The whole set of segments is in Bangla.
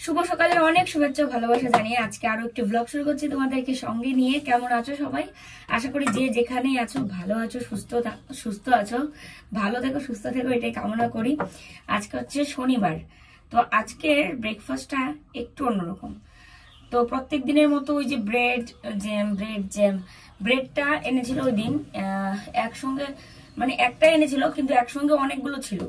শুভ সকালের অনেক শুভেচ্ছা ভালোবাসা জানিয়ে আজকে আরো একটি ব্লগ শুরু করছি তোমাদেরকে সঙ্গে নিয়ে। কেমন আছো সবাই? আশা করি যে যেখানেই আছো ভালো আছো, সুস্থ আছো। ভালো থেকো, সুস্থ থেকো, এটাই কামনা করি। আজকে হচ্ছে শনিবার, তো আজকের ব্রেকফাস্টটা একটু অন্যরকম। তো প্রত্যেক দিনের মতো ওই যে ব্রেডটা এনেছিল ওই দিন একসঙ্গে, মানে একটা এনেছিল কিন্তু একসঙ্গে অনেকগুলো ছিল।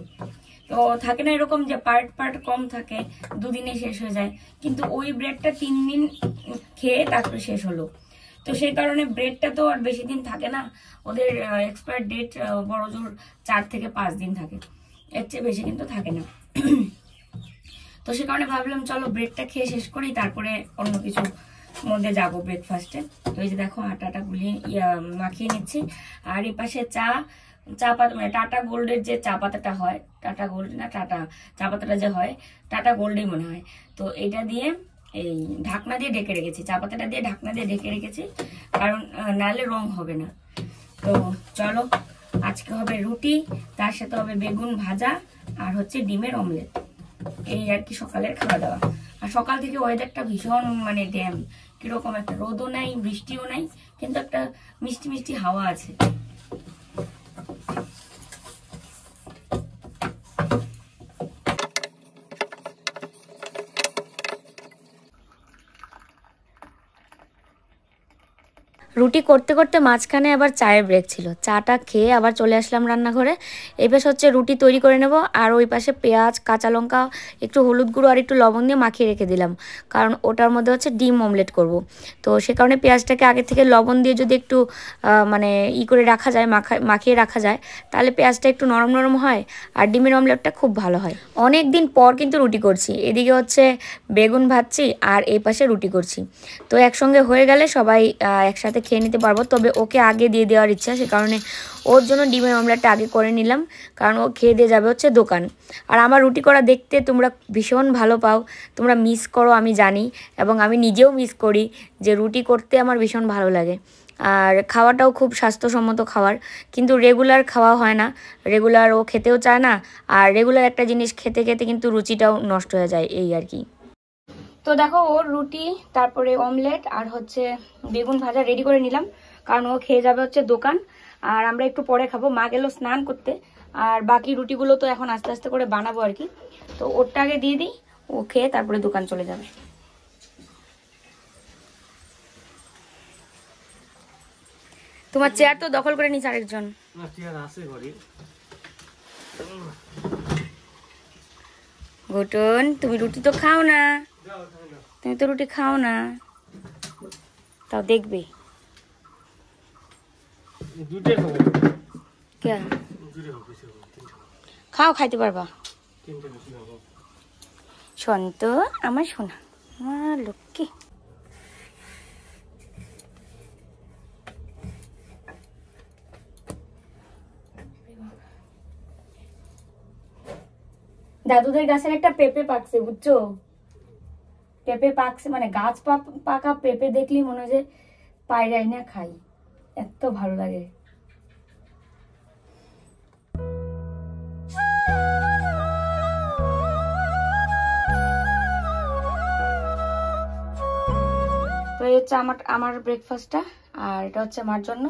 তো থাকে না এরকম যে পার্ট কম থাকে, দুদিনে শেষ হয়ে যায়, কিন্তু ওই ব্রেডটা 3 দিন খেয়ে তারপরে শেষ হলো। তো সেই কারণে ব্রেডটা তো আর বেশি দিন থাকে না, ওদের এক্সপায়ার ডেট বড় জোর 4 থেকে 5 দিন থাকে, এর চেয়ে বেশি কিন্তু থাকে না। তো সে কারণে ভাবলাম চলো ব্রেডটা খেয়ে শেষ করি, তারপরে অন্য কিছু মধ্যে যাবো ব্রেকফাস্টে। তো এই যে দেখো আটাটা গুলিয়ে মাখিয়ে নিচ্ছি, আর এই পাশে চা পাতা, মানে টাটা গোল্ডের যে চা পাতাটা হয়, টাটা গোল্ড না টাটা চা পাতাটা যে হয়, টাটা গোল্ডই মনে হয়। তো এটা দিয়ে এই ঢাকনা দিয়ে ঢেকে রেখেছি, চা পাতাটা দিয়ে ঢাকনা দিয়ে ঢেকে রেখেছি, কারণ নাহলে রং হবে না। তো চলো আজকে হবে রুটি, তার সাথে হবে বেগুন ভাজা, আর হচ্ছে ডিমের অমলেট। এই আর কি সকালের খাওয়া দাওয়া। আর সকাল থেকে ওয়েদারটা ভীষণ মানে ড্যাম, কিরকম একটা রোদও নাই বৃষ্টিও নাই, কিন্তু একটা মিষ্টি মিষ্টি হাওয়া আছে। রুটি করতে করতে মাঝখানে আবার চায়ের ব্রেক ছিল, চাটা খেয়ে আবার চলে আসলাম রান্নাঘরে। এই পাশে হচ্ছে রুটি তৈরি করে নেব, আর ওই পাশে পেঁয়াজ, কাঁচা লঙ্কা, একটু হলুদ গুঁড়ো আর একটু লবণ দিয়ে মাখিয়ে রেখে দিলাম, কারণ ওটার মধ্যে হচ্ছে ডিম অমলেট করব। তো সে কারণে পেঁয়াজটাকে আগে থেকে লবণ দিয়ে যদি একটু মানে করে রাখা যায়, মাখিয়ে রাখা যায়, তাহলে পেঁয়াজটা একটু নরম নরম হয়, আর ডিমের অমলেটটা খুব ভালো হয়। অনেক দিন পর কিন্তু রুটি করছি, এদিকে হচ্ছে বেগুন ভাজছি আর এই পাশে রুটি করছি। তো একসঙ্গে হয়ে গেলে সবাই একসাথে খেয়ে নিতে পারবো। তবে ওকে আগে দিয়ে দেওয়ার ইচ্ছা, সে কারণে ওর জন্য ডিমের অমলেটটা আগে করে নিলাম, কারণ ও খেয়ে দিয়ে যাবে হচ্ছে দোকান। আর আমার রুটি করা দেখতে তোমরা ভীষণ ভালো পাও, তোমরা মিস করো আমি জানি, এবং আমি নিজেও মিস করি যে রুটি করতে আমার ভীষণ ভালো লাগে। আর খাওয়াটাও খুব স্বাস্থ্যসম্মত খাবার, কিন্তু রেগুলার খাওয়া হয় না, রেগুলার ও খেতেও চায় না, আর রেগুলার একটা জিনিস খেতে খেতে কিন্তু রুচিটাও নষ্ট হয়ে যায়, এই আর কি। তো দেখো ওর রুটি, তারপরে অমলেট আর হচ্ছে বেগুন ভাজা রেডি করে নিলাম, কারণ ও খেয়ে যাবে হচ্ছে দোকান, আর আমরা একটু পরে খাবো। মা গেল স্নান করতে, আর বাকি রুটিগুলো তো এখন আস্তে আস্তে করে বানাবো আর কি। তো ওরটা আগে দিয়ে দিই, ও খেয়ে তারপরে দোকান চলে যাবে। তোমার চেয়ার তো দখল করে নিচ্ছে আরেকজন। ঘটন, তুমি রুটি তো খাও না, তুমি তো রুটি খাও না, তাও দেখবে খাও, খাইতে পারবা। শোন তো আমার শোনা, আমার লক্ষ্মী। দাদুদের গাছের একটা পেঁপে পাকছে, বুঝছো? পেঁপে পাকছে, মানে গাছ পাকা পেঁপে দেখলি মনে হয় যে পায়রাই না খাই, এত ভালো লাগে। তো এই হচ্ছে আমার ব্রেকফাস্টটা, আর এটা হচ্ছে মার জন্য।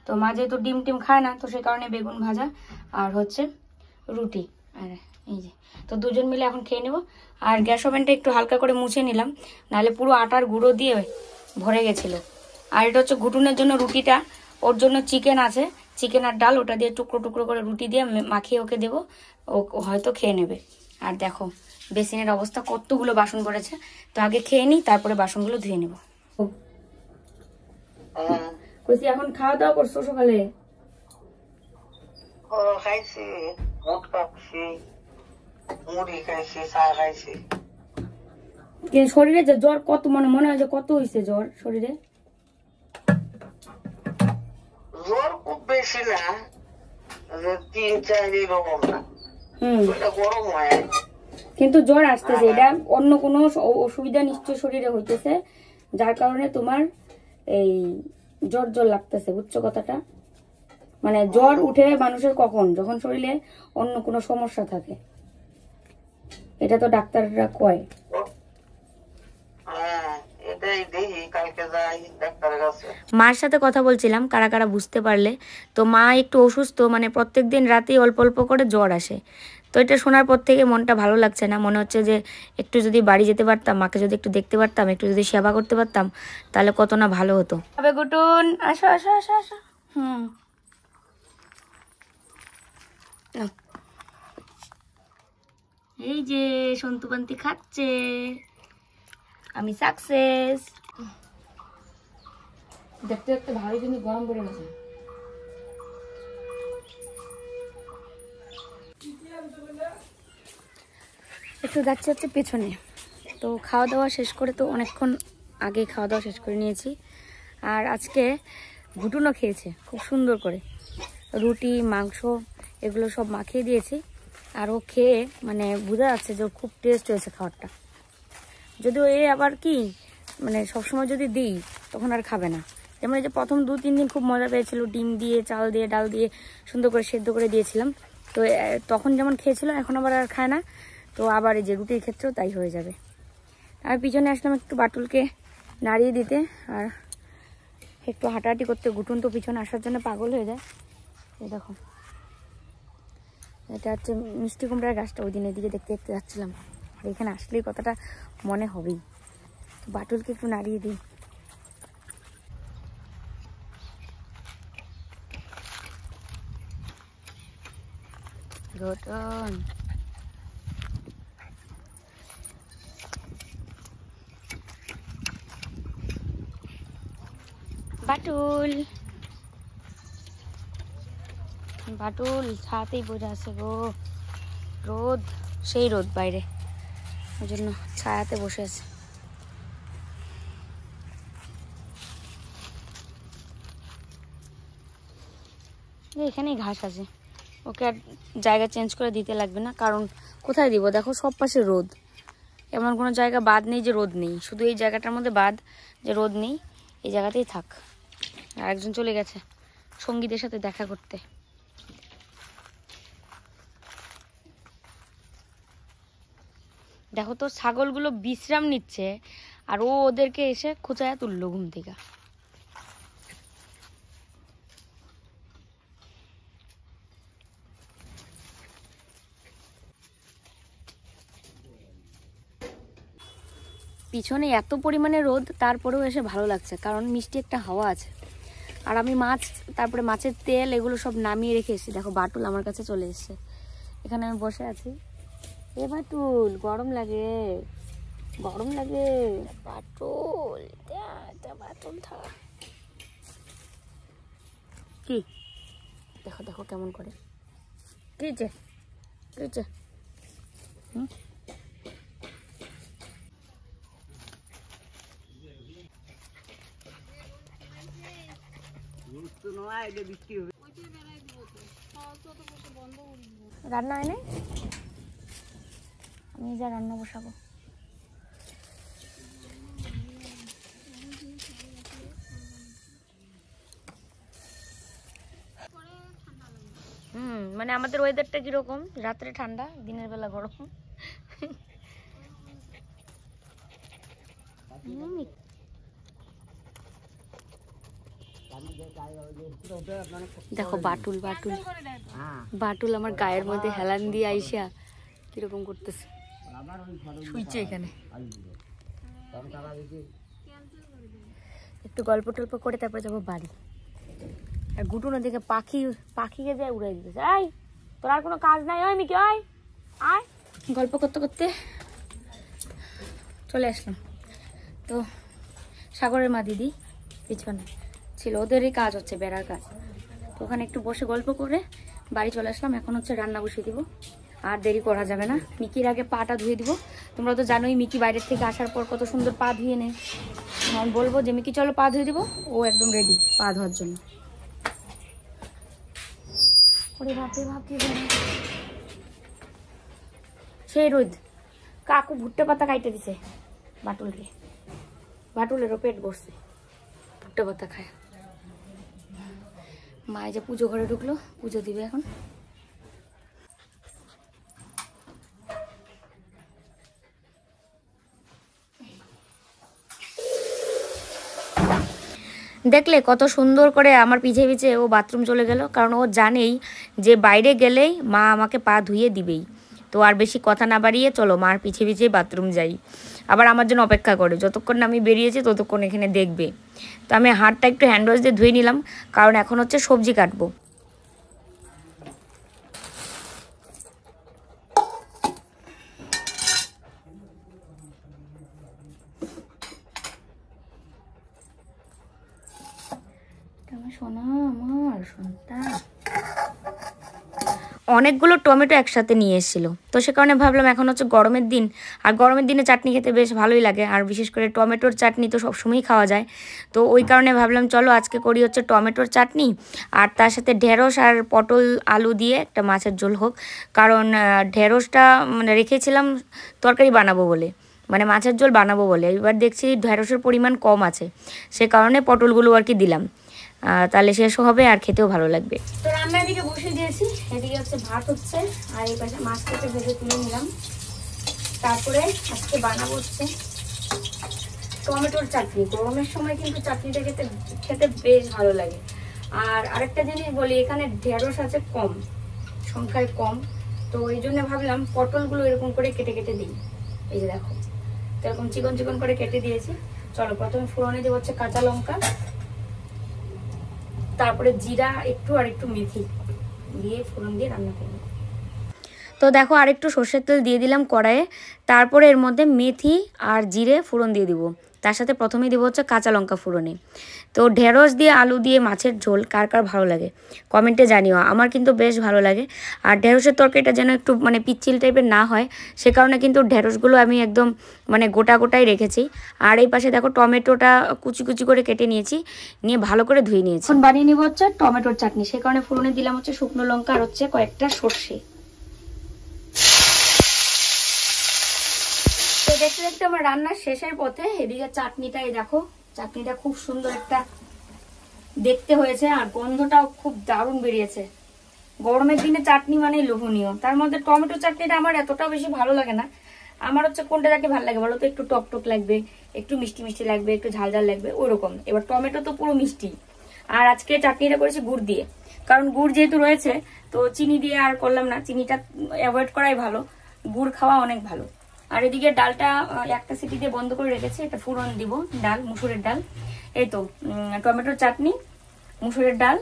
তো মা যেহেতু ডিম টিম খায় না, তো সেই কারণে বেগুন ভাজা আর হচ্ছে রুটি, আর এই যে। তো দুজন মিলে এখন খেয়ে নেব। আর গ্যাস ওভেনটা একটু হালকা করে মুছে নিলাম, নাহলে পুরো আটার গুঁড়ো দিয়ে ভরে গেছিলো। আর এটা হচ্ছে ঘুটুনের জন্য রুটিটা, ওর জন্য চিকেন আছে, চিকেন আর ডাল, ওটা দিয়ে টুকরো টুকরো করে রুটি দিয়ে মাখিয়ে ওকে দেবো, ও হয়তো খেয়ে নেবে। আর দেখো বেসিনের অবস্থা, কতগুলো বাসন পড়েছে। তো আগে খেয়ে নিই, তারপরে বাসনগুলো ধুয়ে নেবো। কইছি এখন খাওয়া দাওয়া করছো সকালে? খাইছি, মুট খাইছি, মুড়ি খাইছি, চা খাইছি। শরীরে যে জ্বর কত, মনে হয় যে কত হয়েছে জ্বর শরীরে? জ্বর খুব বেশি না, 3-4 এরকম না, গরম হয়, কিন্তু জ্বর আসতেছে। এটা অন্য কোনো অসুবিধা নিশ্চয় শরীরে হইতেছে, যার কারণে তোমার এই জ্বর জ্বর লাগতেছে, বুঝছো কথাটা? মানে জ্বর উঠে মানুষের কখন, যখন শরীরে অন্য কোনো সমস্যা থাকে, এটা তো ডাক্তাররা কয়। মার সাথে কথা বলছিলাম, কারা কারা বুঝতে পারলে। তো মা একটু অসুস্থ, মানে প্রত্যেক দিন রাতেই অল্প অল্প করে জ্বর আসে। তো এটা শোনার পর থেকে মনটা ভালো লাগছে না, মনে হচ্ছে যে একটু যদি বাড়ি যেতে পারতাম, মাকে যদি একটু দেখতে পারতাম, একটু যদি সেবা করতে পারতাম, তাহলে কত না ভালো হতো। তবে গুটুন আসো আসো আসো আসো। এই যে সন্তুবান্তি খাচ্ছে, আমি সাকসেস। দেখতে দেখতে ভালোই কিন্তু গরম পড়ে গেছে। একটু যাচ্ছে হচ্ছে পেছনে। তো খাওয়া দাওয়া শেষ করে, তো অনেকক্ষণ আগে খাওয়া দাওয়া শেষ করে নিয়েছি। আর আজকে ঘুটুনও খেয়েছে খুব সুন্দর করে, রুটি মাংস এগুলো সব মাখিয়ে দিয়েছি। আর ও খেয়ে মানে বোঝা যাচ্ছে যে খুব টেস্ট হয়েছে খাবারটা। যদিও এ আবার কি মানে সবসময় যদি দিই তখন আর খাবে না। যেমন এই যে প্রথম 2-3 দিন খুব মজা পেয়েছিল, ডিম দিয়ে চাল দিয়ে ডাল দিয়ে সুন্দর করে সেদ্ধ করে দিয়েছিলাম। তো তখন যেমন খেয়েছিল, এখন আবার আর খায় না। তো আবার এই যে রুটির ক্ষেত্রেও তাই হয়ে যাবে। আর পিছনে আসলাম একটু বাটুলকে নাড়িয়ে দিতে আর একটু হাঁটাহাঁটি করতে। ঘুটুন তো পিছনে আসার জন্য পাগল হয়ে যায়। এই দেখো, এটা হচ্ছে মিষ্টি কুমড়ার গাছটা, ওই দিন এদিকে দেখতে দেখতে যাচ্ছিলাম। আর এখানে আসলেই কথাটা মনে হবেই। তো বাটুলকে একটু নাড়িয়ে দিই। ঘটন বাটুল বাটুল ছায়াতেই বসে আছে গো। রোদ, সেই রোদ বাইরে, ওই জন্য ছায়াতে বসে আছে। এখানেই ঘাস আছে, ওকে আর জায়গা চেঞ্জ করে দিতে লাগবে না। কারণ কোথায় দিব, দেখো সব পাশে রোদ, এমন কোনো জায়গা বাদ নেই যে রোদ নেই। শুধু এই জায়গাটার মধ্যে বাদ যে রোদ নেই, এই জায়গাতেই থাক। আর একজন চলে গেছে সঙ্গীদের সাথে দেখা করতে। দেখো তো ছাগলগুলো বিশ্রাম নিচ্ছে, আর ও ওদেরকে এসে খোঁচায় তুললো ঘুম থেকে। পিছনে এত পরিমাণে রোদ, তারপরেও এসে ভালো লাগছে, কারণ মিষ্টি একটা হাওয়া আছে। আর আমি মাছ, তারপরে মাছের তেল এগুলো সব নামিয়ে রেখে এসেছি। দেখো বাটুল আমার কাছে চলে এসছে, এখানে আমি বসে আছি। এ বাটুল, গরম লাগে, গরম লাগে। বাটুল বাটুল থাক কি, দেখো দেখো কেমন করে, কি যে কি যে রান্না হয় নাই, আমি যা রান্না বসাবো। মানে আমাদের ওয়েদারটা কিরকম, রাত্রে ঠান্ডা, দিনের বেলা গরম। দেখো বাটুল বাটুল বাটুল আমার গায়ের মধ্যে হেলান দিয়ে আইসা কিরকম করতেছে, শুইছে এখানে। একটু গল্প টল্প করে তারপরে যাবো বাড়ি। আর গুটুন ওদিকে পাখিকে যায় উড়াই দিতেছে। এই তোর আর কোনো কাজ নাই, ওই মিকি ওই আয়। গল্প করতে করতে চলে আসলাম। তো সাগরের মা দিদি পিছনে ছিল, ওদেরই কাজ হচ্ছে, বেড়ার কাজ। তো ওখানে একটু বসে গল্প করে বাড়ি চলে আসলাম। এখন হচ্ছে রান্না বসিয়ে দিব, আর দেরি করা যাবে না। মিকির আগে পাটা ধুয়ে দিব। তোমরা তো জানোই মিকি বাইরের থেকে আসার পর কত সুন্দর পা ধুয়ে নেয়। আমি বলবো যে মিকি চলো পা ধুয়ে দিব, ও একদম রেডি পা ধোয়ার জন্য। সেই রোদ, কাকু ভুট্টা পাতা খাইতে দিছে বাটুলকে, বাটুলেরও পেট বসছে ভুট্টা পাতা খায়। মা যে পুজো ঘরে ঢুকলো, পুজো দিবে এখন। দেখলে কত সুন্দর করে আমার পিছে পিছে ও বাথরুম চলে গেল, কারণ ও জানেই যে বাইরে গেলেই মা আমাকে পা ধুয়ে দিবেই। তো আর বেশি কথা না বাড়িয়ে চলো মার পিছে পিছে বাথরুম যাই। আবার আমার জন্য অপেক্ষা করে, যতক্ষণ না আমি বেরিয়েছি ততক্ষণ এখানে দেখবে। তো আমি হাতটা একটু হ্যান্ড ওয়াশ দিয়ে ধুয়ে নিলাম, কারণ এখন হচ্ছে সবজি কাটবো। অনেকগুলো টমেটো একসাথে নিয়ে এসেছিলো, তো সে কারণে ভাবলাম এখন হচ্ছে গরমের দিন, আর গরমের দিনে চাটনি খেতে বেশ ভালোই লাগে, আর বিশেষ করে টমেটোর চাটনি তো সবসময়ই খাওয়া যায়। তো ওই কারণে ভাবলাম চলো আজকে করি হচ্ছে টমেটোর চাটনি, আর তার সাথে ঢেঁড়স আর পটল আলু দিয়ে একটা মাছের ঝোল হোক। কারণ ঢেঁড়সটা মানে রেখেছিলাম তরকারি বানাবো বলে, মানে মাছের ঝোল বানাবো বলে, এবার দেখছি ঢেঁড়সের পরিমাণ কম আছে, সে কারণে পটলগুলো আর কি দিলাম, তাহলে শেষও হবে আর খেতেও ভালো লাগবে। তো রান্না এদিকে বসিয়ে দিয়েছি, এদিকে হচ্ছে ভাত হচ্ছে, আর এই পাশে মাছ কেটে ভেজে তুলে নিলাম। তারপরে আজকে বানাবো হচ্ছে টমেটোর চাটনি। গরমের সময় কিন্তু চাটনিটা খেতে বেশ ভালো লাগে। আর আরেকটা জিনিস বলি, এখানে ঢেঁড়স আছে কম, সংখ্যায় কম, তো এই জন্য ভাবলাম পটলগুলো এরকম করে কেটে কেটে দিই। এই যে দেখো, তো এরকম চিকন চিকন করে কেটে দিয়েছি। চলো প্রথমে ফোড়নে দেবো হচ্ছে কাঁচা লঙ্কা, তারপরে জিরা একটু আর একটু মেথি দিয়ে ফোড়ন দিয়ে রান্না করব। তো দেখো আর একটু সর্ষের তেল দিয়ে দিলাম কড়াইয়ে, তারপরে এর মধ্যে মেথি আর জিরে ফোড়ন দিয়ে দিব, তার সাথে প্রথমেই দিব হচ্ছে কাঁচা লঙ্কা ফোড়নে। তো ঢেঁড়স দিয়ে আলু দিয়ে মাছের ঝোল কার কার ভালো লাগে কমেন্টে জানিও, আমার কিন্তু বেশ ভালো লাগে। আর ঢেঁড়সের তরকারিটা যেন একটু মানে পিচ্ছিল টাইপের না হয়, সে কারণে কিন্তু ঢেঁড়সগুলো আমি একদম মানে গোটা গোটাই রেখেছি। আর এই পাশে দেখো টমেটোটা কুচি কুচি করে কেটে নিয়েছি, নিয়ে ভালো করে ধুয়ে নিয়েছি। এখন বানিয়ে নিব হচ্ছে টমেটোর চাটনি, সে কারণে ফোড়নে দিলাম হচ্ছে শুকনো লঙ্কা আর হচ্ছে কয়েকটা সর্ষে। তো দেখতে দেখতে আমার রান্নার শেষের পথে, এদিকে চাটনিটাই দেখো, চাটনিটা খুব সুন্দর একটা দেখতে হয়েছে, আর গন্ধটাও খুব দারুণ বেরিয়েছে। গরমের দিনে চাটনি মানে লোভনীয়, তার মধ্যে টমেটো চাটনিটা আমার এতটাও বেশি ভালো লাগে না। আমার হচ্ছে কোনটা যাকে ভালো লাগে বলো তো, একটু টক টক লাগবে, একটু মিষ্টি মিষ্টি লাগবে, একটু ঝাল ঝাল লাগবে, ওইরকম। এবার টমেটো তো পুরো মিষ্টি, আর আজকে চাটনিটা করেছি গুড় দিয়ে, কারণ গুড় যেহেতু রয়েছে তো চিনি দিয়ে আর করলাম না, চিনিটা অ্যাভয়েড করাই ভালো, গুড় খাওয়া অনেক ভালো। আর এদিকে ডালটা একটা সিটি দিয়ে বন্ধ করে রেখেছি, এটা ফোড়ন দিব, ডাল মুসুরের ডাল। এই তো টমেটোর চাটনি, মুসুরের ডাল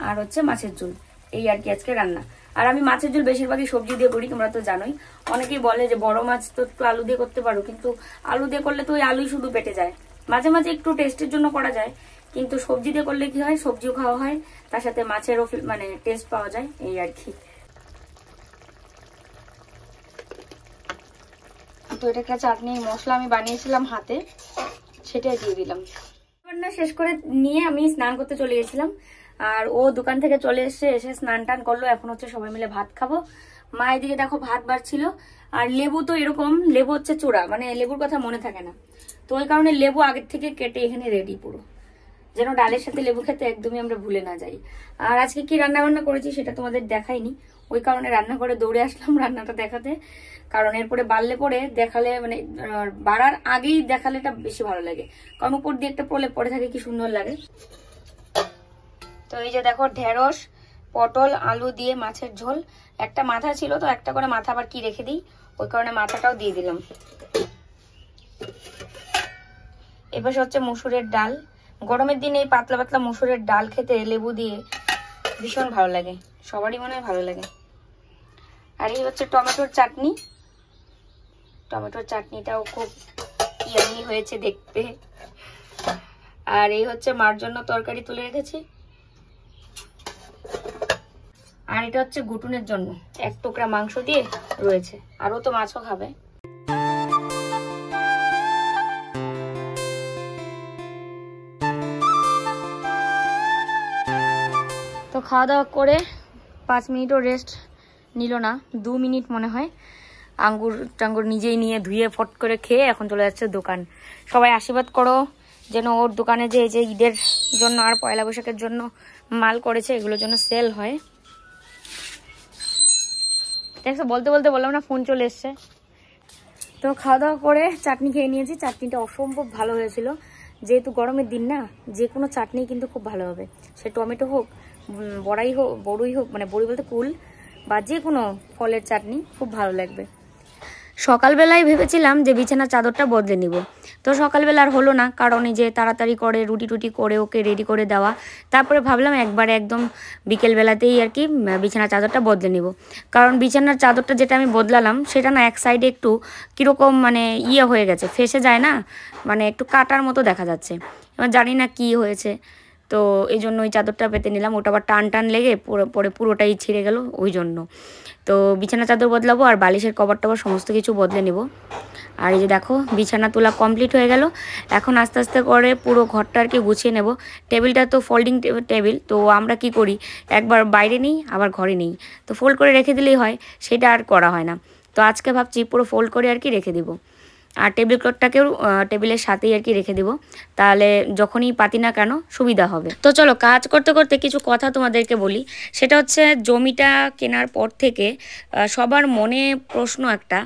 আর হচ্ছে মাছের ঝোল, এই আর কি আজকে রান্না। আর আমি মাছের ঝোল বেশিরভাগই সবজি দিয়ে করি, তোমরা তো জানোই। অনেকেই বলে যে বড় মাছ তো একটু আলু দিয়ে করতে পারো, কিন্তু আলু দিয়ে করলে তো ওই আলুই শুধু পেটে যায়। মাঝে মাঝে একটু টেস্টের জন্য করা যায়, কিন্তু সবজি দিয়ে করলে কি হয়, সবজিও খাওয়া হয়, তার সাথে মাছেরও মানে টেস্ট পাওয়া যায়, এই আর কি। তো এটা একটা চাটনি মশলা আমি বানিয়েছিলাম হাতে, সেটাই দিয়ে দিলাম। রান্না শেষ করে নিয়ে আমি স্নান করতে চলে গেছিলাম, আর ও দোকান থেকে চলে এসে স্নান টান করলো। এখন হচ্ছে সবাই মিলে ভাত খাবো। মা এদিকে দেখো ভাত বাড়ছিল, আর লেবু তো এরকম, লেবু হচ্ছে চূড়া, মানে লেবুর কথা মনে থাকে না, তো ওই কারণে লেবু আগের থেকে কেটে এখানে রেডি পুরো, যেন ডালের সাথে লেবু খেতে একদমই আমরা ভুলে না যাই। আর আজকে কি রান্না বান্না করেছি সেটা তোমাদের দেখাইনি, ওই কারণে রান্না করে দৌড়ে আসলাম রান্নাটা দেখাতে, কারণ এরপরে বাড়লে পরে দেখালে মানে বাড়ার আগেই দেখালে এটা বেশি ভালো লাগে, কারণ উপর দিয়ে একটা প্রলেপ পড়ে থাকে, কি সুন্দর লাগে। তো এই যে দেখো ঢেঁড়স পটল আলু দিয়ে মাছের ঝোল, একটা মাথা ছিল তো একটা করে মাথা আবার কি রেখে দিই, ওই কারণে মাথাটাও দিয়ে দিলাম। এবার হচ্ছে মসুরের ডাল, গরমের দিনে এই পাতলা পাতলা মসুরের ডাল খেতে লেবু দিয়ে ভীষণ ভালো লাগে, সবারই মনে হয় ভালো লাগে। আর এই হচ্ছে টমেটোর চাটনি, টমেটোর চাটনিটাও খুব ইয়ামি হয়েছে দেখতে। আর এই হচ্ছে মার জন্য তরকারি তুলে রেখেছি, আর এটা হচ্ছে গুটুনের জন্য এক টুকরা মাংস দিয়ে রয়েছে, আর ও তো মাছও খাবে। তো খাওয়া দাওয়া করে 5 মিনিটও রেস্ট নিল না, 2 মিনিট মনে হয়, আঙ্গুর টাঙ্গুর নিজেই নিয়ে ধুয়ে ফট করে খেয়ে এখন চলে যাচ্ছে দোকান। সবাই আশীর্বাদ করো যেন ওর দোকানে যে এই যে ঈদের জন্য আর পয়লা বৈশাখের জন্য মাল করেছে এগুলোর জন্য সেল হয়। দেখো বলতে বলতে বললাম না, ফোন চলে এসছে। তো খাওয়া দাওয়া করে চাটনি খেয়ে নিয়েছি, চাটনিটা অসম্ভব ভালো হয়েছিল, যেহেতু গরমের দিন না, যে কোনো চাটনি কিন্তু খুব ভালো হবে। সে টমেটো হোক, বড়াই হোক, বড়ই হোক, মানে বড়ি বলতে কুল, বা যে কোনো ফলের চাটনি খুব ভালো লাগবে। সকালবেলায় ভেবেছিলাম যে বিছানার চাদরটা বদলে নিব, তো সকালবেলা আর হলো না, কারণ এই যে তাড়াতাড়ি করে রুটি টুটি করে ওকে রেডি করে দেওয়া। তারপরে ভাবলাম একবারে একদম বিকেলবেলাতেই আর কি বিছানার চাদরটা বদলে নিব। কারণ বিছানার চাদরটা যেটা আমি বদলালাম সেটা না এক সাইডে একটু কীরকম মানে হয়ে গেছে, ফেসে যায় না, মানে একটু কাটার মতো দেখা যাচ্ছে। এবার জানি না কি হয়েছে, তো এই জন্য ওই চাদরটা পেতে নিলাম। ওটা আবার টান টান লেগে পরে পুরোটাই ছিঁড়ে গেল, ওই জন্য। তো বিছানা চাদর বদলাবো আর বালিশের কভার টভার সমস্ত কিছু বদলে নেব। আর এই যে দেখো বিছানা তোলা কমপ্লিট হয়ে গেল। এখন আস্তে আস্তে করে পুরো ঘরটা আর কি গুছিয়ে নেব। টেবিলটা তো ফোল্ডিং টেবিল, তো আমরা কি করি, একবার বাইরে নিই আবার ঘরে নিই, তো ফোল্ড করে রেখে দিলেই হয়, সেটা আর করা হয় না। তো আজকে ভাবছি পুরো ফোল্ড করে আর কি রেখে দিব। আর টেবিল ক্লথটাকেও টেবিলের সাথেই আর কি রেখে দিব, তাহলে যখনই পাতি না কেন সুবিধা হবে। তো চলো কাজ করতে করতে কিছু কথা তোমাদেরকে বলি। সেটা হচ্ছে জমিটা কেনার পর থেকে সবার মনে প্রশ্ন একটা,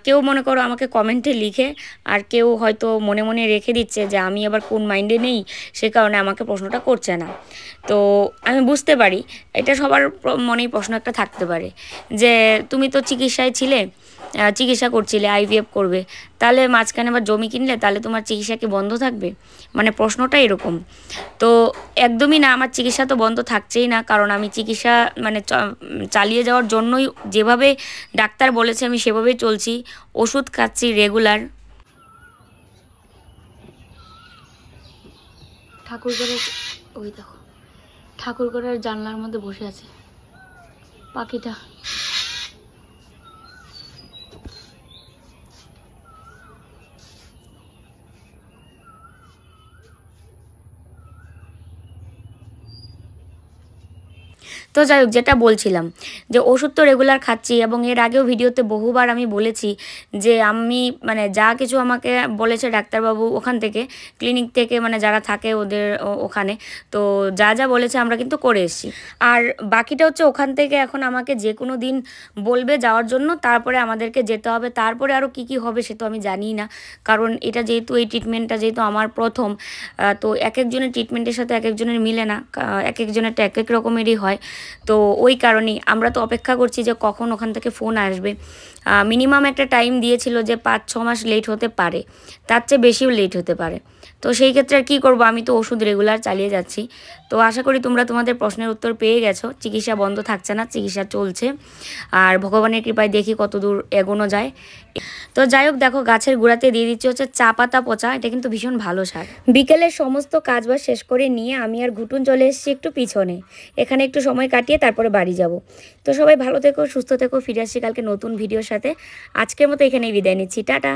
কেউ মনে করো আমাকে কমেন্টে লিখে, আর কেউ হয়তো মনে মনে রেখে দিচ্ছে যে আমি আবার কোন মাইন্ডে নেই, সে কারণে আমাকে প্রশ্নটা করছে না। তো আমি বুঝতে পারি এটা সবার মনেই প্রশ্ন একটা থাকতে পারে, যে তুমি তো চিকিৎসায় ছিলে, চিকিৎসা করছিলে, আইভিএফ করবে, তাহলে মাঝখানে আবার জমি কিনলে, তাহলে তোমার চিকিৎসা কি বন্ধ থাকবে? মানে প্রশ্নটা এরকম। তো একদমই না, আমার চিকিৎসা তো বন্ধ থাকছেই না, কারণ আমি চিকিৎসা মানে চালিয়ে যাওয়ার জন্যই যেভাবে ডাক্তার বলেছে আমি সেভাবেই চলছি, ওষুধ খাচ্ছি রেগুলার। ঠাকুরঘরের ওই দেখো, ঠাকুরঘরের জানলার মধ্যে বসে আছে পাখিটা। তো যাই হোক, যেটা বলছিলাম যে ওষুধ তো রেগুলার খাচ্ছি, এবং এর আগেও ভিডিওতে বহুবার আমি বলেছি যে আমি মানে যা কিছু আমাকে বলেছে ডাক্তারবাবু ওখান থেকে, ক্লিনিক থেকে, মানে যারা থাকে ওদের ওখানে, তো যা যা বলেছে আমরা কিন্তু করে এসেছি। আর বাকিটা হচ্ছে ওখান থেকে এখন আমাকে যে কোনো দিন বলবে যাওয়ার জন্য, তারপরে আমাদেরকে যেতে হবে। তারপরে আরও কী কী হবে সে তো আমি জানি না, কারণ এটা যেহেতু এই ট্রিটমেন্টটা যেহেতু আমার প্রথম, তো এক একজনের ট্রিটমেন্টের সাথে এক একজনের মিলে না, এক একজনেরটা এক এক রকমেরই হয়। তো ওই কারণেই আমরা তো অপেক্ষা করছি যে কখন ওখান থেকে ফোন আসবে। মিনিমাম একটা টাইম দিয়েছিল যে 5-6 মাস লেট হতে পারে, তার চেয়ে বেশিও লেট হতে পারে। তো সেই ক্ষেত্রে আর কী করবো, আমি তো ওষুধ রেগুলার চালিয়ে যাচ্ছি। তো আশা করি তোমরা তোমাদের প্রশ্নের উত্তর পেয়ে গেছো, চিকিৎসা বন্ধ থাকছে না, চিকিৎসা চলছে, আর ভগবানের কৃপায় দেখি কত দূর এগোনো যায়। তো যাই হোক, দেখো গাছের গোড়াতে দিয়ে দিচ্ছি হচ্ছে চা পাতা পচা, এটা কিন্তু ভীষণ ভালো সার। বিকেলের সমস্ত কাজবাজ শেষ করে নিয়ে আমি আর ঘুটুন চলে এসেছি একটু পিছনে, এখানে একটু সময় কাটিয়ে তারপরে বাড়ি যাব। তো সবাই ভালো থেকো, সুস্থ থেকো, ফিরে আসছি কালকে নতুন ভিডিওর সাথে। আজকের মতো এখানেই বিদায় নিচ্ছি, টাটা।